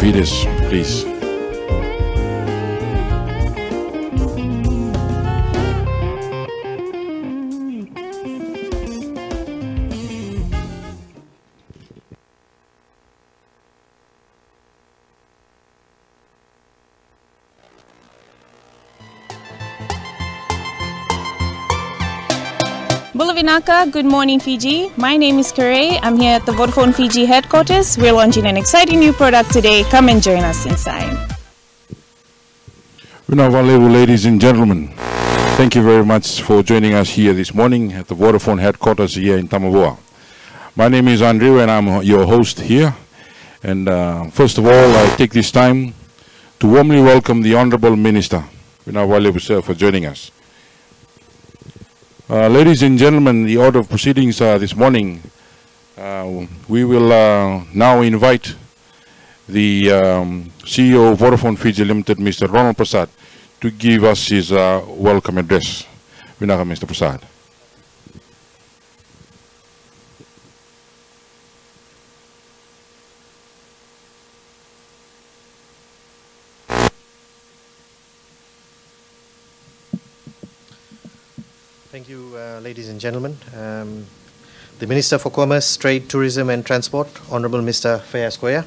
Peters, please. Bulavinaka, good morning Fiji. My name is Kare. I'm here at the Vodafone Fiji headquarters. We're launching an exciting new product today. Come and join us inside. Valuable ladies and gentlemen, thank you very much for joining us here this morning at the Vodafone headquarters here in Tamavua. My name is Andrew and I'm your host here. And first of all, I take this time to warmly welcome the Honourable Minister, valuable sir, for joining us. Ladies and gentlemen, the order of proceedings this morning, we will now invite the CEO of Vodafone Fiji Limited, Mr. Ronald Prasad, to give us his welcome address. Vinaka, Mr. Prasad. Thank you, ladies and gentlemen. The Minister for Commerce, Trade, Tourism and Transport, Honourable Mr. Fayaz Koya,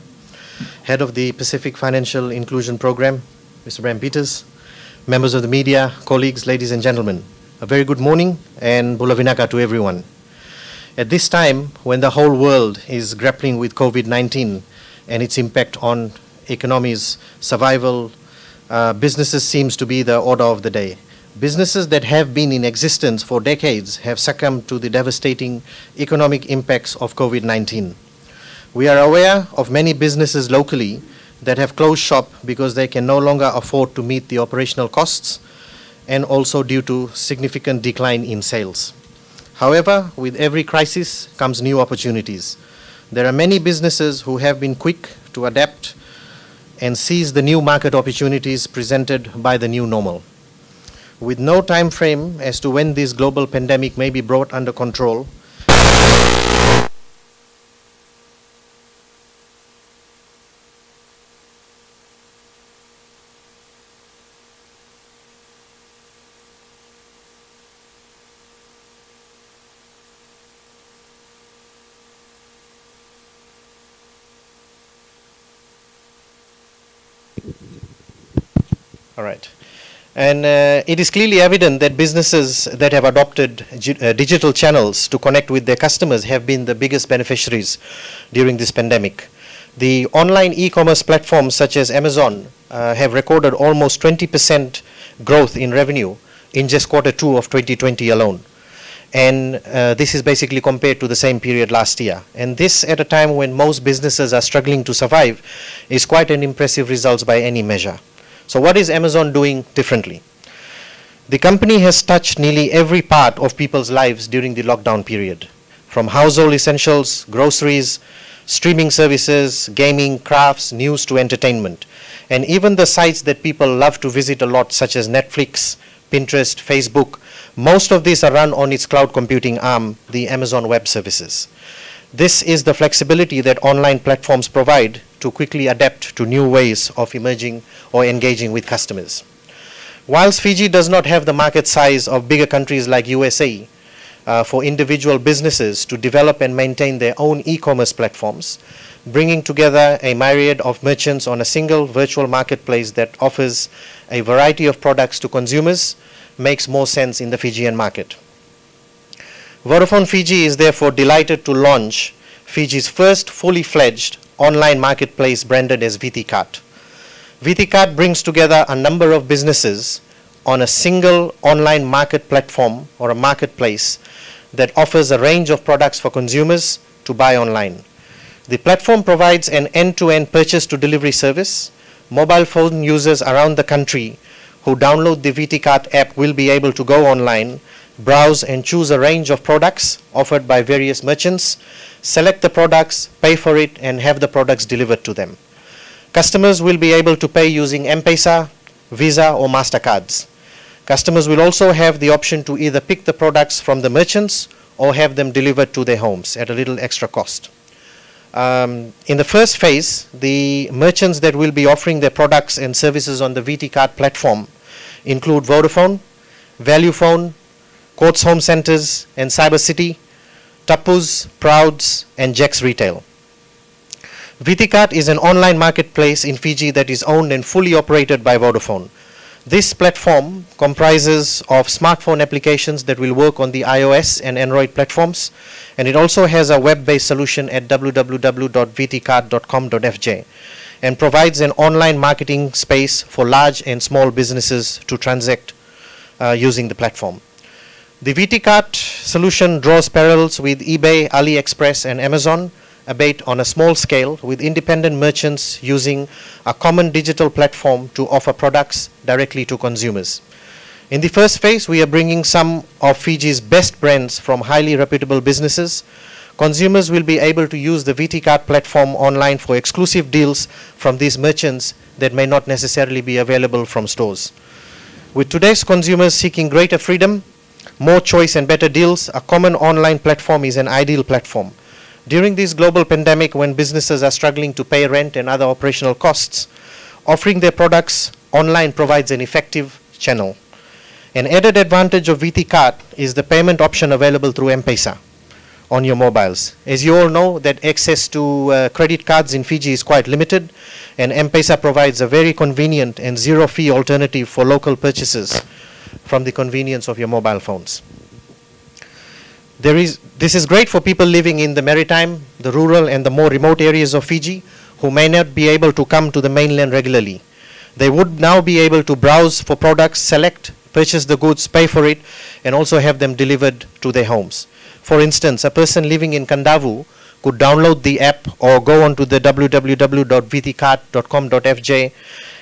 Head of the Pacific Financial Inclusion Programme, Mr. Bram Peters, members of the media, colleagues, ladies and gentlemen, a very good morning and Bulavinaka to everyone. At this time, when the whole world is grappling with COVID-19 and its impact on economies, survival, businesses seems to be the order of the day. Businesses that have been in existence for decades have succumbed to the devastating economic impacts of COVID-19. We are aware of many businesses locally that have closed shop because they can no longer afford to meet the operational costs and also due to significant decline in sales. However, with every crisis comes new opportunities. There are many businesses who have been quick to adapt and seize the new market opportunities presented by the new normal. With no time frame as to when this global pandemic may be brought under control, all right. And it is clearly evident that businesses that have adopted digital channels to connect with their customers have been the biggest beneficiaries during this pandemic. The online e-commerce platforms such as Amazon have recorded almost 20% growth in revenue in just Q2 of 2020 alone. And this is basically compared to the same period last year. And this at a time when most businesses are struggling to survive is quite an impressive result by any measure. So what is Amazon doing differently? The company has touched nearly every part of people's lives during the lockdown period, from household essentials, groceries, streaming services, gaming, crafts, news to entertainment, and even the sites that people love to visit a lot, such as Netflix, Pinterest, Facebook. Most of these are run on its cloud computing arm, the Amazon Web Services. This is the flexibility that online platforms provide to quickly adapt to new ways of emerging or engaging with customers. Whilst Fiji does not have the market size of bigger countries like USA for individual businesses to develop and maintain their own e-commerce platforms, bringing together a myriad of merchants on a single virtual marketplace that offers a variety of products to consumers makes more sense in the Fijian market. Vodafone Fiji is therefore delighted to launch Fiji's first fully fledged online marketplace branded as VitiKart. VitiKart brings together a number of businesses on a single online market platform or a marketplace that offers a range of products for consumers to buy online. The platform provides an end-to-end purchase to delivery service. Mobile phone users around the country who download the VitiKart app will be able to go online, browse and choose a range of products offered by various merchants, select the products, pay for it and have the products delivered to them. Customers will be able to pay using M-Pesa, Visa or MasterCards. Customers will also have the option to either pick the products from the merchants or have them delivered to their homes at a little extra cost. In the first phase, the merchants that will be offering their products and services on the VitiKart platform include Vodafone, Valuephone, Courts Home Centres and Cyber City, Tapus, Prouds and Jack's Retail. VitiKart is an online marketplace in Fiji that is owned and fully operated by Vodafone. This platform comprises of smartphone applications that will work on the iOS and Android platforms, and it also has a web-based solution at www.vitikart.com.fj and provides an online marketing space for large and small businesses to transact using the platform. The VitiKart solution draws parallels with eBay, AliExpress and Amazon, albeit on a small scale, with independent merchants using a common digital platform to offer products directly to consumers. In the first phase, we are bringing some of Fiji's best brands from highly reputable businesses. Consumers will be able to use the VitiKart platform online for exclusive deals from these merchants that may not necessarily be available from stores. With today's consumers seeking greater freedom, more choice and better deals, a common online platform is an ideal platform. During this global pandemic, when businesses are struggling to pay rent and other operational costs, offering their products online provides an effective channel. An added advantage of VitiKart is the payment option available through M-Pesa on your mobiles. As you all know, that access to credit cards in Fiji is quite limited, and M-Pesa provides a very convenient and zero-fee alternative for local purchases from the convenience of your mobile phones. This is great for people living in the maritime, the rural and the more remote areas of Fiji who may not be able to come to the mainland regularly. They would now be able to browse for products, select, purchase the goods, pay for it, and also have them delivered to their homes. For instance, a person living in Kandavu could download the app or go onto the www.vitikart.com.fj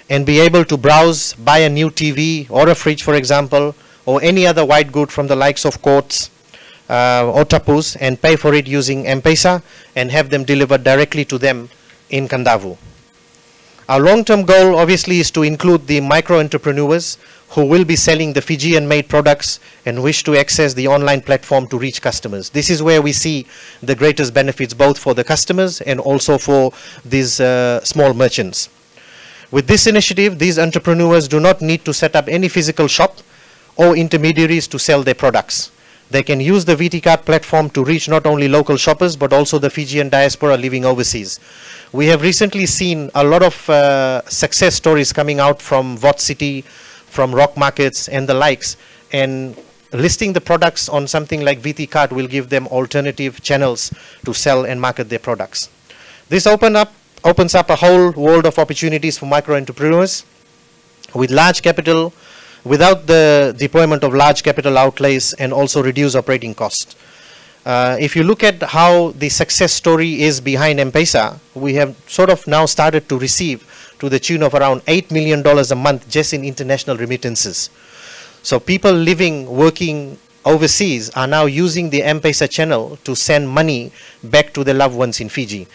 and be able to browse, buy a new TV or a fridge, for example, or any other white good from the likes of Courts or Tapus, and pay for it using M-Pesa and have them delivered directly to them in Kandavu. Our long-term goal obviously is to include the micro-entrepreneurs who will be selling the Fijian-made products and wish to access the online platform to reach customers. This is where we see the greatest benefits both for the customers and also for these small merchants. With this initiative, these entrepreneurs do not need to set up any physical shop or intermediaries to sell their products. They can use the VitiKart platform to reach not only local shoppers but also the Fijian diaspora living overseas. We have recently seen a lot of success stories coming out from Vot City, from rock markets and the likes, and listing the products on something like VitiKart will give them alternative channels to sell and market their products. This opens up a whole world of opportunities for micro-entrepreneurs with large capital, without the deployment of large capital outlays, and also reduce operating costs. If you look at how the success story is behind M-Pesa, we have sort of now started to receive to the tune of around $8 million a month just in international remittances. So people living, working overseas are now using the M-Pesa channel to send money back to their loved ones in Fiji.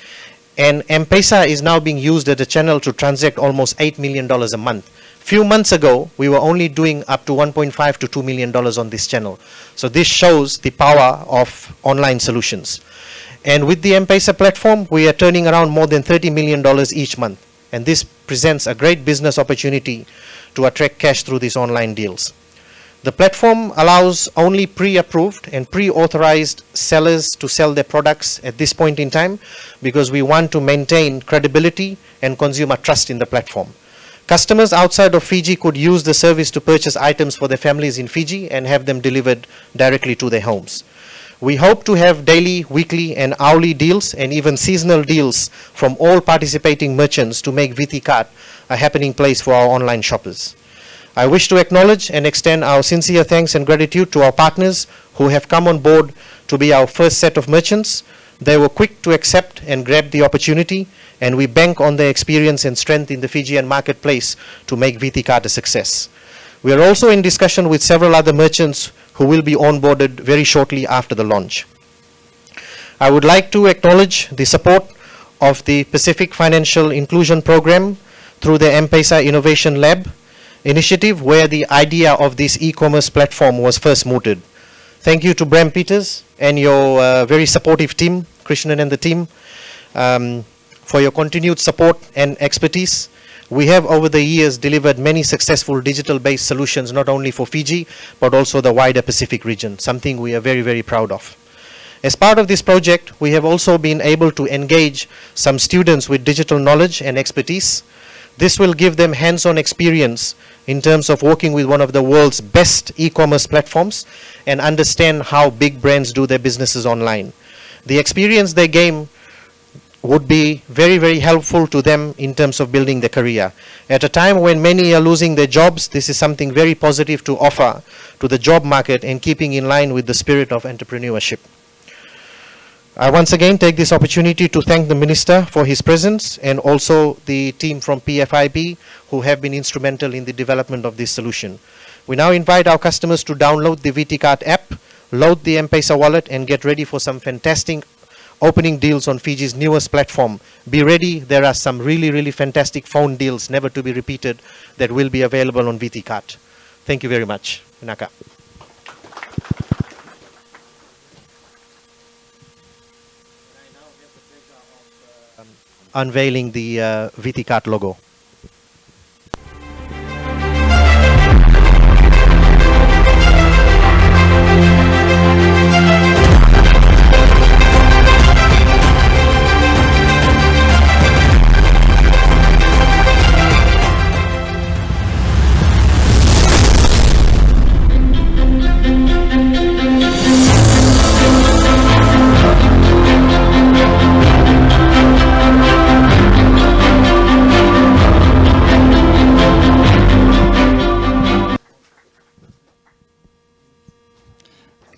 And M-Pesa is now being used as a channel to transact almost $8 million a month. Few months ago, we were only doing up to $1.5 to $2 million on this channel. So this shows the power of online solutions. And with the M-Pesa platform, we are turning around more than $30 million each month. And this presents a great business opportunity to attract cash through these online deals. The platform allows only pre-approved and pre-authorized sellers to sell their products at this point in time because we want to maintain credibility and consumer trust in the platform. Customers outside of Fiji could use the service to purchase items for their families in Fiji and have them delivered directly to their homes. We hope to have daily, weekly and hourly deals and even seasonal deals from all participating merchants to make VitiKart a happening place for our online shoppers. I wish to acknowledge and extend our sincere thanks and gratitude to our partners who have come on board to be our first set of merchants. They were quick to accept and grab the opportunity, and we bank on their experience and strength in the Fijian marketplace to make VitiKart a success. We are also in discussion with several other merchants who will be onboarded very shortly after the launch. I would like to acknowledge the support of the Pacific Financial Inclusion Program through the M-Pesa Innovation Lab initiative, where the idea of this e-commerce platform was first mooted. Thank you to Bram Peters and your very supportive team, Krishnan and the team. for your continued support and expertise. We have over the years delivered many successful digital-based solutions, not only for Fiji, but also the wider Pacific region, something we are very, very proud of. As part of this project, we have also been able to engage some students with digital knowledge and expertise. This will give them hands-on experience in terms of working with one of the world's best e-commerce platforms and understand how big brands do their businesses online. The experience they gain would be very, very helpful to them in terms of building their career. At a time when many are losing their jobs, this is something very positive to offer to the job market and keeping in line with the spirit of entrepreneurship. I once again take this opportunity to thank the Minister for his presence and also the team from PFIB who have been instrumental in the development of this solution. We now invite our customers to download the VitiKart app, load the M-Pesa wallet and get ready for some fantastic opening deals on Fiji's newest platform. Be ready, there are some really, really fantastic phone deals never to be repeated that will be available on VitiKart. Thank you very much. Naka. Unveiling the VitiKart logo.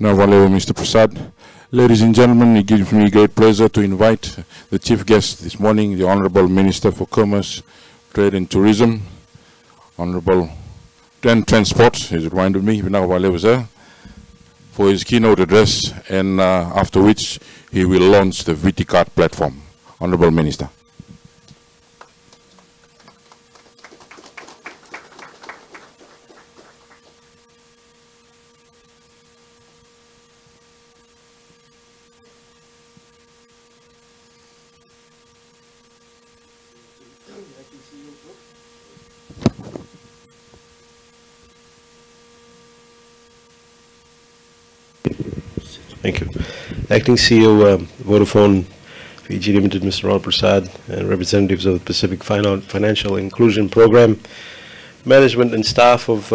Now, Mr. Prasad. Ladies and gentlemen, it gives me great pleasure to invite the chief guest this morning, the Honourable Minister for Commerce, Trade and Tourism, Honourable Transport, he's reminded me, for his keynote address, and after which he will launch the VitiKart platform. Honourable Minister. Thank you. Acting CEO, Vodafone Fiji Limited, Mr. Ron Prasad, and representatives of the Pacific Financial Inclusion Program, management and staff of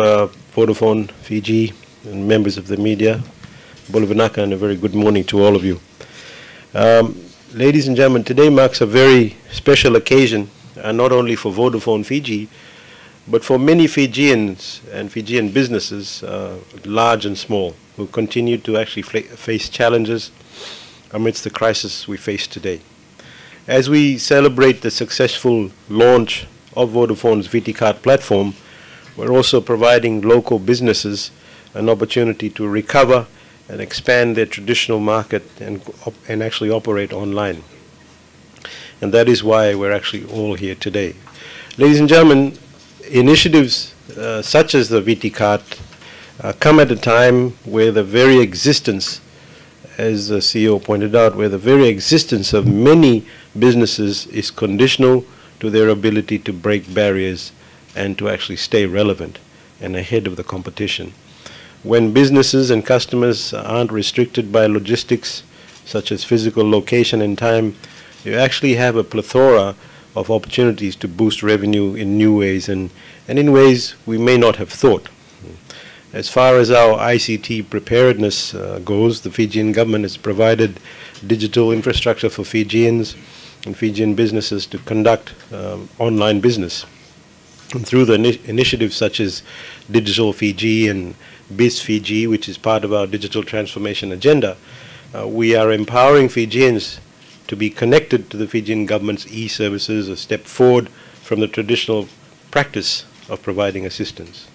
Vodafone Fiji, and members of the media, Bolivanaka, and a very good morning to all of you. Ladies and gentlemen, today marks a very special occasion, not only for Vodafone Fiji, but for many Fijians and Fijian businesses, large and small, who continue to actually face challenges amidst the crisis we face today. As we celebrate the successful launch of Vodafone's VitiKart platform, we're also providing local businesses an opportunity to recover and expand their traditional market and actually operate online. And that is why we're actually all here today. Ladies and gentlemen, initiatives such as the VitiKart come at a time where the very existence, as the CEO pointed out, where the very existence of many businesses is conditional to their ability to break barriers and to actually stay relevant and ahead of the competition. When businesses and customers aren't restricted by logistics, such as physical location and time, you actually have a plethora of opportunities to boost revenue in new ways and in ways we may not have thought. As far as our ICT preparedness goes, the Fijian government has provided digital infrastructure for Fijians and Fijian businesses to conduct online business. And through the initiatives such as Digital Fiji and Biz Fiji, which is part of our digital transformation agenda, we are empowering Fijians to be connected to the Fijian government's e-services, a step forward from the traditional practice of providing assistance.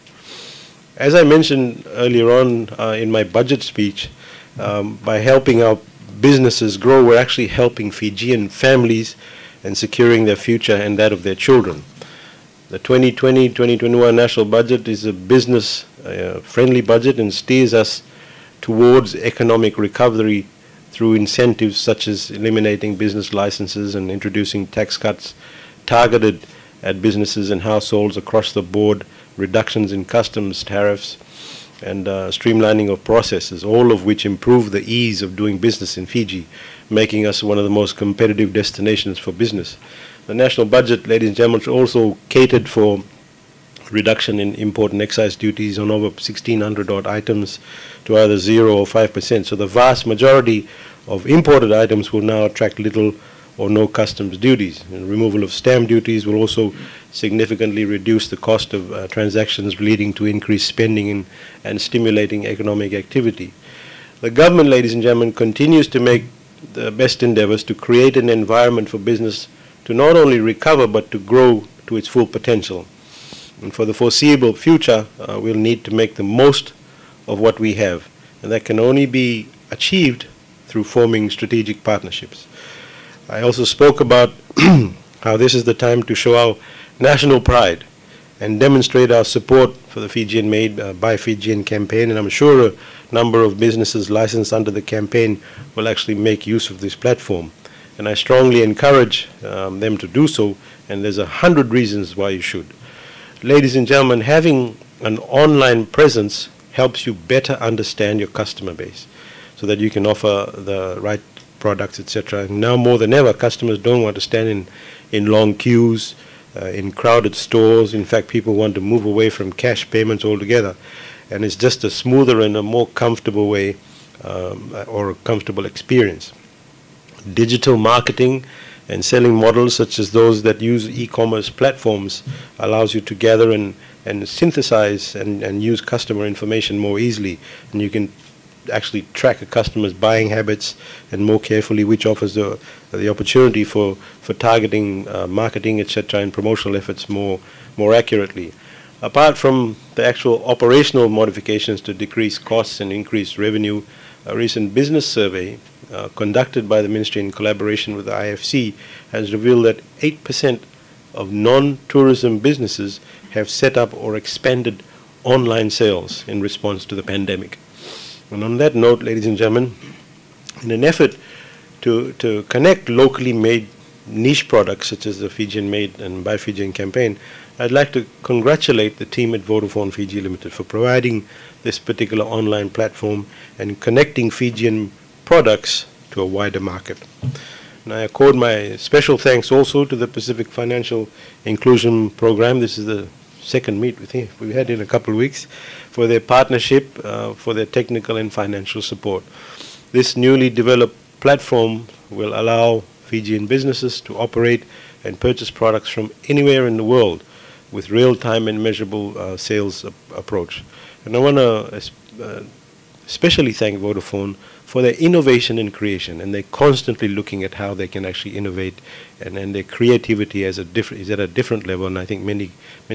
As I mentioned earlier on in my budget speech, by helping our businesses grow, we're actually helping Fijian families and securing their future and that of their children. The 2020-2021 national budget is a business-friendly budget and steers us towards economic recovery through incentives such as eliminating business licenses and introducing tax cuts targeted at businesses and households across the board, reductions in customs tariffs, and streamlining of processes, all of which improve the ease of doing business in Fiji, making us one of the most competitive destinations for business. The national budget, ladies and gentlemen, also catered for reduction in import and excise duties on over 1,600 odd items to either 0 or 5%. So the vast majority of imported items will now attract little or no customs duties. And removal of stamp duties will also significantly reduce the cost of transactions, leading to increased spending and stimulating economic activity. The government, ladies and gentlemen, continues to make the best endeavors to create an environment for business to not only recover but to grow to its full potential. And for the foreseeable future, we'll need to make the most of what we have. And that can only be achieved through forming strategic partnerships. I also spoke about how this is the time to show our national pride and demonstrate our support for the Fijian Made by Fijian campaign. And I'm sure a number of businesses licensed under the campaign will actually make use of this platform. And I strongly encourage them to do so, and there's 100 reasons why you should. Ladies and gentlemen, having an online presence helps you better understand your customer base so that you can offer the right products, etc. And now more than ever, customers don't want to stand in long queues, in crowded stores. In fact, people want to move away from cash payments altogether. And it's just a smoother and a more comfortable way or a comfortable experience. Digital marketing and selling models such as those that use e-commerce platforms allows you to gather and synthesize and use customer information more easily. And you can actually track a customer's buying habits and more carefully, which offers the opportunity for targeting marketing, etc., and promotional efforts more accurately. Apart from the actual operational modifications to decrease costs and increase revenue, a recent business survey conducted by the Ministry in collaboration with the IFC has revealed that 8% of non-tourism businesses have set up or expanded online sales in response to the pandemic. And on that note, ladies and gentlemen, in an effort to connect locally made niche products such as the Fijian Made and by Fijian campaign, I'd like to congratulate the team at Vodafone Fiji Limited for providing this particular online platform and connecting Fijian products to a wider market. And I accord my special thanks also to the Pacific Financial Inclusion Program. This is the second meet we've had in a couple of weeks, for their partnership, for their technical and financial support. This newly developed platform will allow Fijian businesses to operate and purchase products from anywhere in the world with real-time and measurable sales approach. And I want to especially thank Vodafone for their innovation and creation, and they're constantly looking at how they can actually innovate, and their creativity is at a different level. And I think many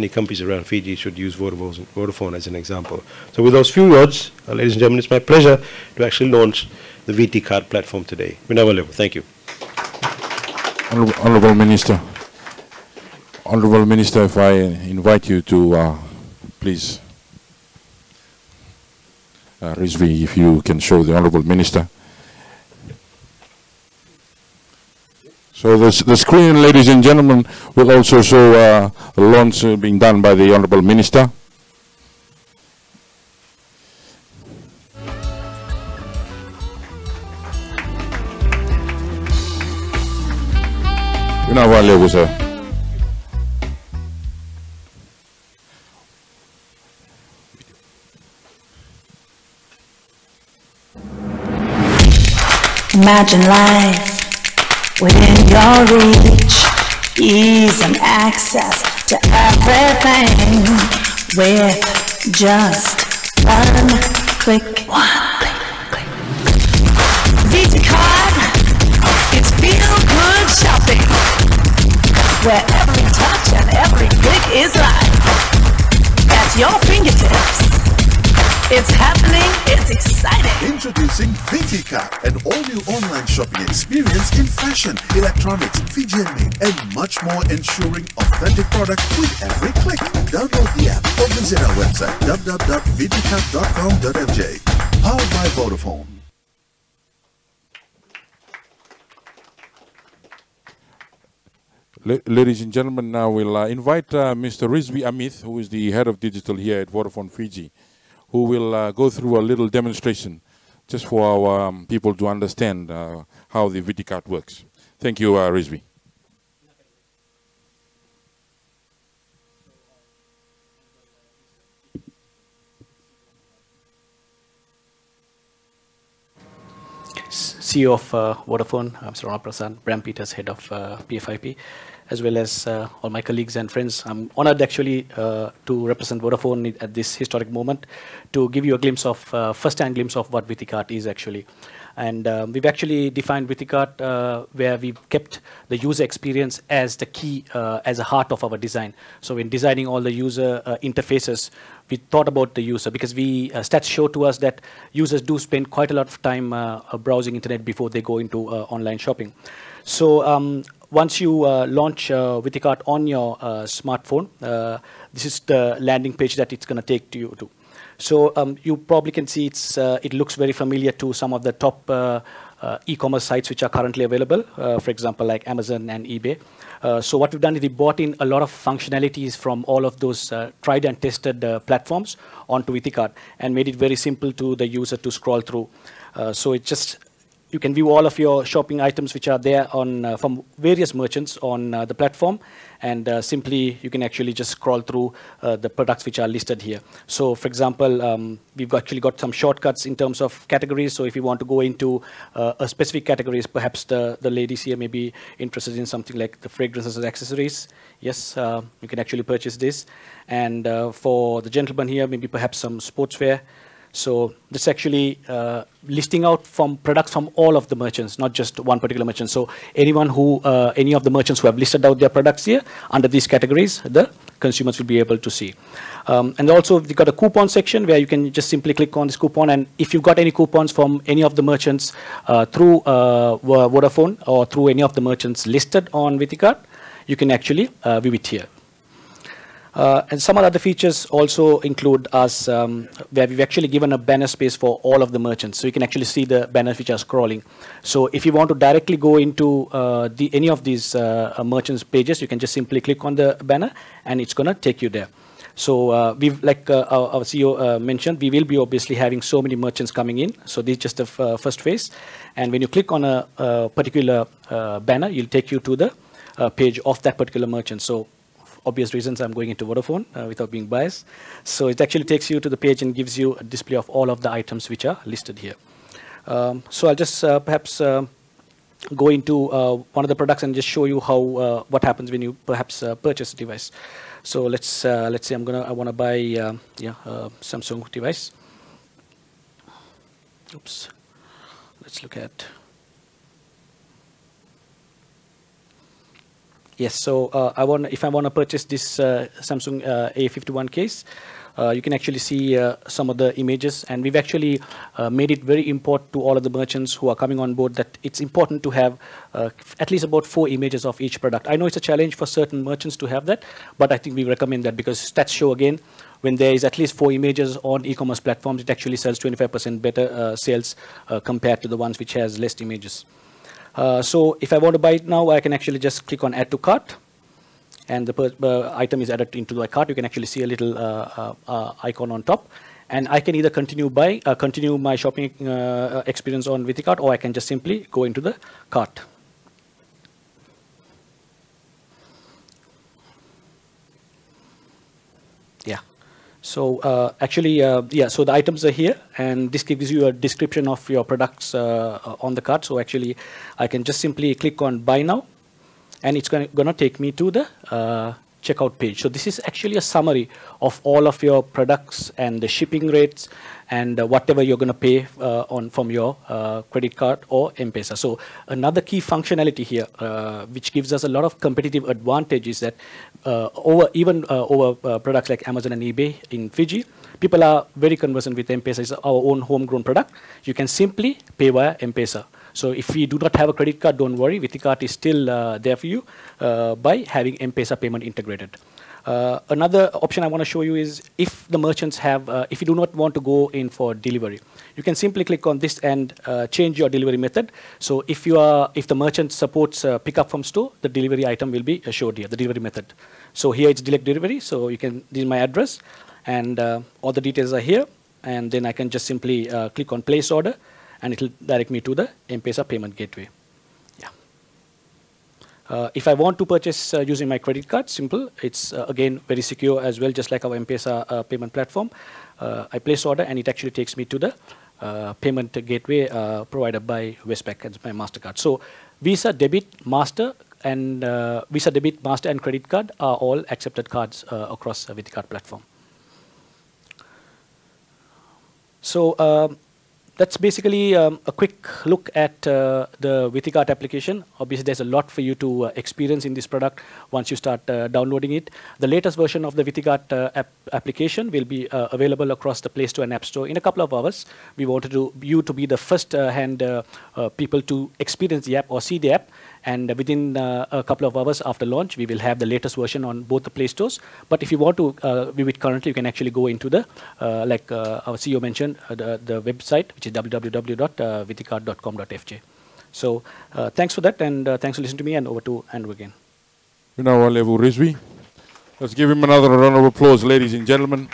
companies around Fiji should use Vodafone as an example. So with those few words, ladies and gentlemen, it's my pleasure to actually launch the VitiKart platform today. Thank you. Honorable Minister. Honorable Minister, if I invite you to please, Rizvi, if you can show the Honorable Minister. So the screen, ladies and gentlemen, will also show the launch being done by the Honorable Minister. Imagine life within your reach, ease and access to everything with just one click. VitiKart, it's feel-good shopping, where every touch and every click is life at your fingertips. It's happening, it's exciting. Introducing VitiKart, an all-new online shopping experience in fashion, electronics, Fijian made, and much more, ensuring authentic products with every click. Download the app or visit our website www.vitikart.com.fj. Powered by Vodafone. Ladies and gentlemen, now we'll invite Mr. Rizvi Amit, who is the head of digital here at Vodafone Fiji, who will go through a little demonstration just for our people to understand how the VitiKart works. Thank you, Rizvi. CEO of Vodafone, Mr. Rana Prasad, Bram Peters, head of PFIP, as well as all my colleagues and friends. I'm honored actually to represent Vodafone at this historic moment, to give you a glimpse of, first-hand glimpse of what VitiKart is actually. And we've actually defined VitiKart where we've kept the user experience as the key, as a heart of our design. So in designing all the user interfaces, we thought about the user, because stats show to us that users do spend quite a lot of time browsing internet before they go into online shopping. So once you launch VitiKart on your smartphone, this is the landing page that it's going to take you to. So you probably can see it looks very familiar to some of the top e-commerce sites which are currently available, for example, like Amazon and eBay. So what we've done is we brought in a lot of functionalities from all of those tried and tested platforms onto VitiKart and made it very simple to the user to scroll through. So it just, you can view all of your shopping items which are there on from various merchants on the platform, and simply you can actually just scroll through the products which are listed here. So for example, we've actually got some shortcuts in terms of categories. So if you want to go into a specific categories, perhaps the ladies here may be interested in something like the fragrances and accessories. Yes, you can actually purchase this. And for the gentleman here, maybe perhaps some sportswear. So this is actually listing out from products from all of the merchants, not just one particular merchant. So anyone who, any of the merchants who have listed out their products here under these categories, the consumers will be able to see. And also we've got a coupon section where you can just simply click on this coupon, and if you've got any coupons from any of the merchants through Vodafone or through any of the merchants listed on VitiKart, you can actually view it here. And some other features also include us, where we've actually given a banner space for all of the merchants. So you can actually see the banners which are scrolling. So if you want to directly go into any of these merchants' pages, you can just simply click on the banner and it's going to take you there. So we've, like our CEO mentioned, we will be obviously having so many merchants coming in. So this is just the first phase. And when you click on a particular banner, it'll take you to the page of that particular merchant. So obvious reasons, I'm going into Vodafone without being biased. So it actually takes you to the page and gives you a display of all of the items which are listed here. So I'll just perhaps go into one of the products and just show you how what happens when you perhaps purchase a device. So let's say I want to buy Samsung device. Oops. Let's look at. Yes, so if I want to purchase this Samsung A51 case, you can actually see some of the images, and we've actually made it very important to all of the merchants who are coming on board that it's important to have at least about 4 images of each product. I know it's a challenge for certain merchants to have that, but I think we recommend that because stats show again, when there is at least 4 images on e-commerce platforms, it actually sells 25% better sales compared to the ones which has less images. So if I want to buy it now, I can actually just click on Add to Cart, and the item is added into the cart. You can actually see a little icon on top, and I can either continue my shopping experience on VitiKart, or I can just simply go into the cart. Yeah. So so the items are here, and this gives you a description of your products on the cart. So actually, I can just simply click on Buy Now, and it's going to take me to the checkout page. So this is actually a summary of all of your products and the shipping rates and whatever you're going to pay from your credit card or M-Pesa. So another key functionality here, which gives us a lot of competitive advantage, is that over products like Amazon and eBay in Fiji, people are very conversant with M-Pesa. It's our own homegrown product. You can simply pay via M-Pesa. So if you do not have a credit card, don't worry. VitiKart is still there for you by having M-Pesa payment integrated. Another option I want to show you is if the merchants have, if you do not want to go in for delivery, you can simply click on this and change your delivery method. So if the merchant supports pickup from store, the delivery item will be showed here, the delivery method. So here it's direct delivery. So you can, this is my address, and all the details are here. And then I can just simply click on place order, and it will direct me to the M-Pesa payment gateway. If I want to purchase using my credit card, simple. It's again very secure as well, just like our M-Pesa payment platform. I place order, and it actually takes me to the payment gateway provided by Westpac as my MasterCard. So Visa, debit, Master, and Visa, debit, Master, and credit card are all accepted cards across the VitiKart platform. So that's basically a quick look at the VitiKart application. Obviously, there's a lot for you to experience in this product once you start downloading it. The latest version of the VitiKart application will be available across the Play Store and App Store in a couple of hours. We wanted you to be the first-hand people to experience the app or see the app. And within a couple of hours after launch, we will have the latest version on both the Play Stores. But if you want to view it currently, you can actually go into the, like our CEO mentioned, the website, which is www.vitikart.com.fj. So thanks for that, and thanks for listening to me, and over to Andrew again. Levu Rizvi. Let's give him another round of applause, ladies and gentlemen.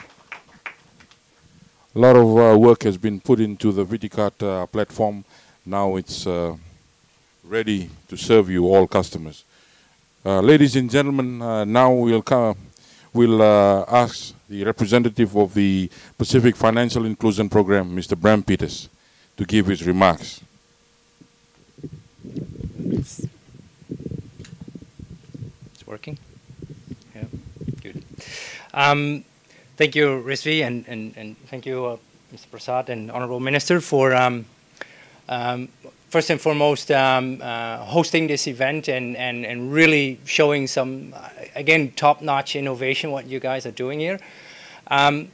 A lot of work has been put into the VitiKart platform. Now it's ready to serve you, all customers. Ladies and gentlemen, now we'll ask the representative of the Pacific Financial Inclusion Program, Mr. Bram Peters, to give his remarks. It's working? Yeah, good. Thank you, Rizvi, and thank you, Mr. Prasad and Honorable Minister, for first and foremost, hosting this event and really showing some, again, top-notch innovation, what you guys are doing here. And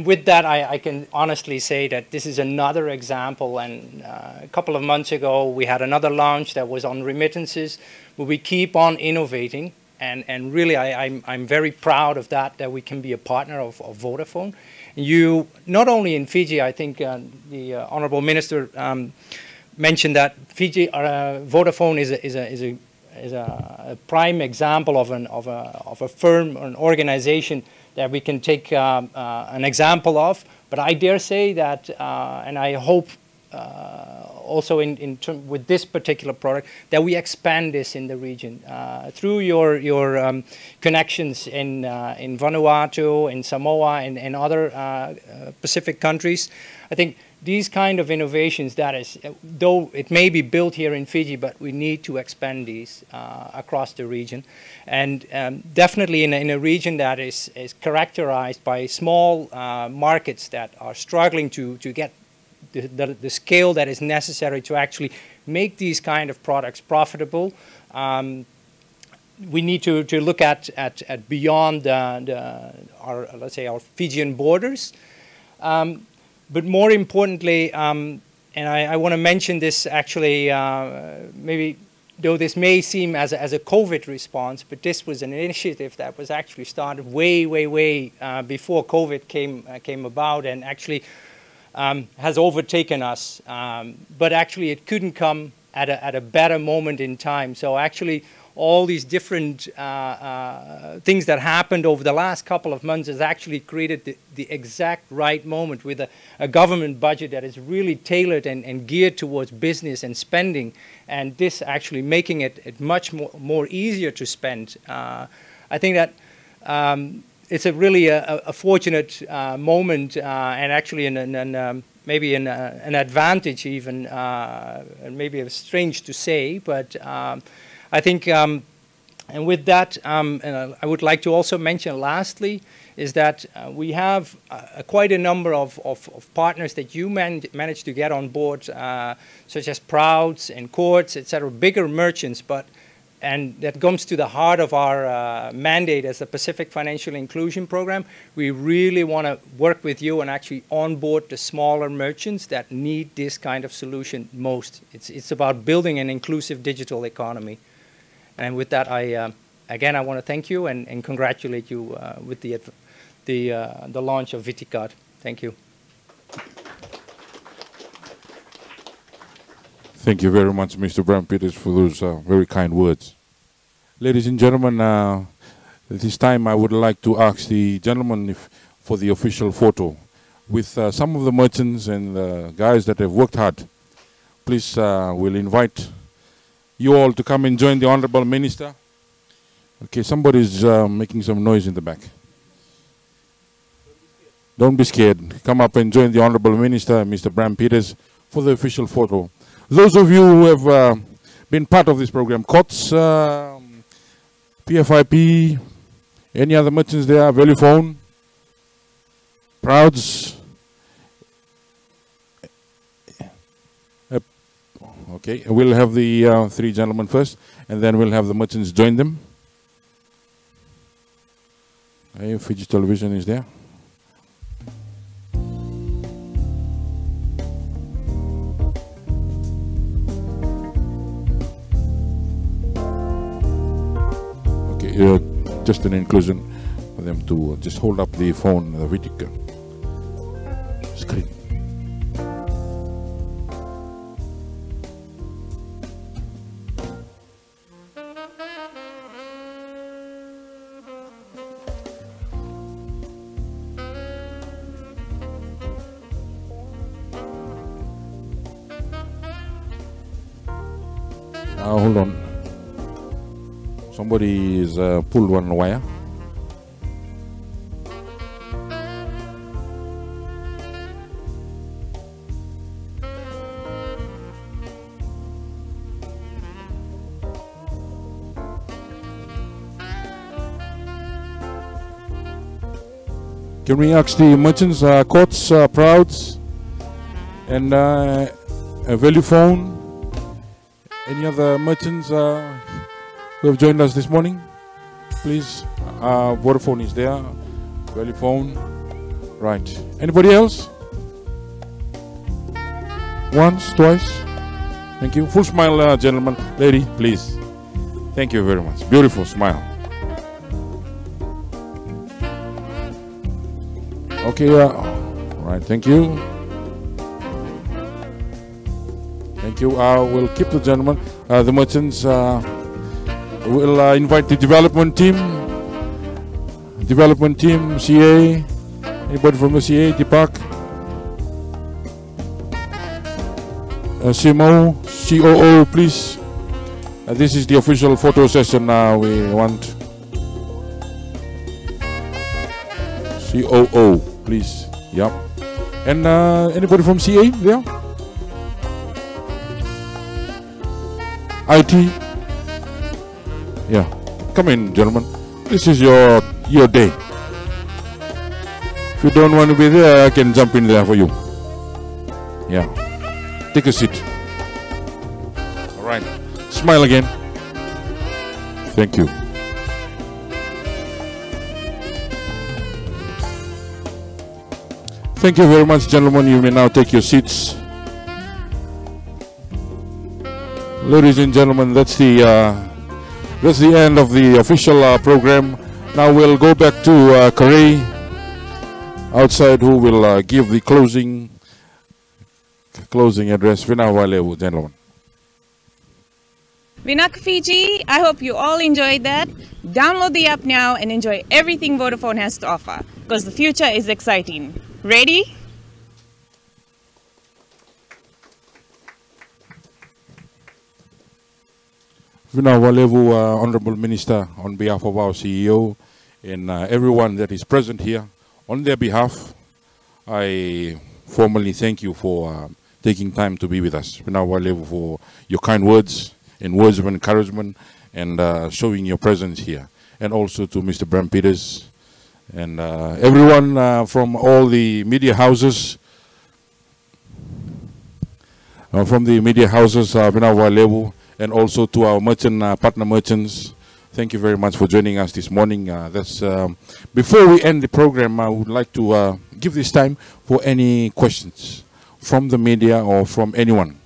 with that, I can honestly say that this is another example. And a couple of months ago, we had another launch that was on remittances, where we keep on innovating. And really, I'm very proud of that we can be a partner of Vodafone. You, not only in Fiji, I think the Honorable Minister mentioned that Fiji, Vodafone is a prime example of a firm, an organization that we can take an example of. But I dare say that, and I hope also with this particular product, that we expand this in the region through your connections in Vanuatu, in Samoa, and other Pacific countries. I think these kind of innovations, that is, though it may be built here in Fiji, but we need to expand these across the region. And definitely in a region that is characterized by small markets that are struggling to get the scale that is necessary to actually make these kind of products profitable. We need to look at beyond our, let's say, our Fijian borders. But more importantly, and I want to mention this actually, maybe though this may seem as a COVID response, but this was an initiative that was actually started way before COVID came about, and actually has overtaken us. But actually, it couldn't come at a better moment in time. So actually, all these different things that happened over the last couple of months has actually created the exact right moment with a government budget that is really tailored and geared towards business and spending, and this actually making it much more easier to spend. I think that it's really a fortunate moment, and actually maybe an advantage even, and maybe it's strange to say, but I think, and with that, and I would like to also mention lastly, is that we have quite a number of partners that you managed to get on board, such as Prouds and Courts, etc., bigger merchants, and that comes to the heart of our mandate as the Pacific Financial Inclusion Program. We really want to work with you and actually onboard the smaller merchants that need this kind of solution most. It's about building an inclusive digital economy. And with that, I again, I want to thank you and congratulate you with the launch of VitiKart. Thank you. Thank you very much, Mr. Bram Peters, for those very kind words. Ladies and gentlemen, at this time I would like to ask the gentleman for the official photo with some of the merchants and the guys that have worked hard. Please, we'll invite you all to come and join the Honorable Minister. Okay, somebody's making some noise in the back. Don't be scared. Come up and join the Honorable Minister, Mr. Bram Peters, for the official photo. Those of you who have been part of this program, COTS, PFIP, any other merchants there, Vodafone, Prouds. Okay, we'll have the three gentlemen first, and then we'll have the merchants join them. Okay, Fiji Television is there. Just an inclusion for them to just hold up the phone, the VitiKart screen. Hold on. Somebody is pulled one wire. Can we ask the merchants, COTS, Prouds, and Vodafone, any other merchants who have joined us this morning? Please, Vodafone is there, Vodafone, right. Anybody else? Once, twice? Thank you. Full smile, gentlemen. Lady, please. Thank you very much. Beautiful smile. Okay, right, thank you. Thank you. We'll keep the gentlemen, the merchants. We'll invite the development team, CA. Anybody from the CA, Deepak? CMO, COO, please. This is the official photo session we want. COO, please. Yep. And anybody from CA there? IT? Yeah. Come in, gentlemen. This is your day. If you don't want to be there, I can jump in there for you. Yeah. Take a seat. All right. Smile again. Thank you. Thank you very much, gentlemen. You may now take your seats. Ladies and gentlemen, that's the end of the official program. Now we'll go back to Karay outside, who will give the closing address. Vinawalevu, gentlemen. Vinak Fiji, I hope you all enjoyed that. Download the app now and enjoy everything Vodafone has to offer, because the future is exciting. Ready? Vinawalevu, Honorable Minister, on behalf of our CEO and everyone that is present here, on their behalf, I formally thank you for taking time to be with us. Vinawalevu, for your kind words and words of encouragement and showing your presence here. And also to Mr. Bram Peters and everyone from all the media houses. Vinawalevu. And also to our merchant partner merchants, thank you very much for joining us this morning. Before we end the program, I would like to give this time for any questions from the media or from anyone.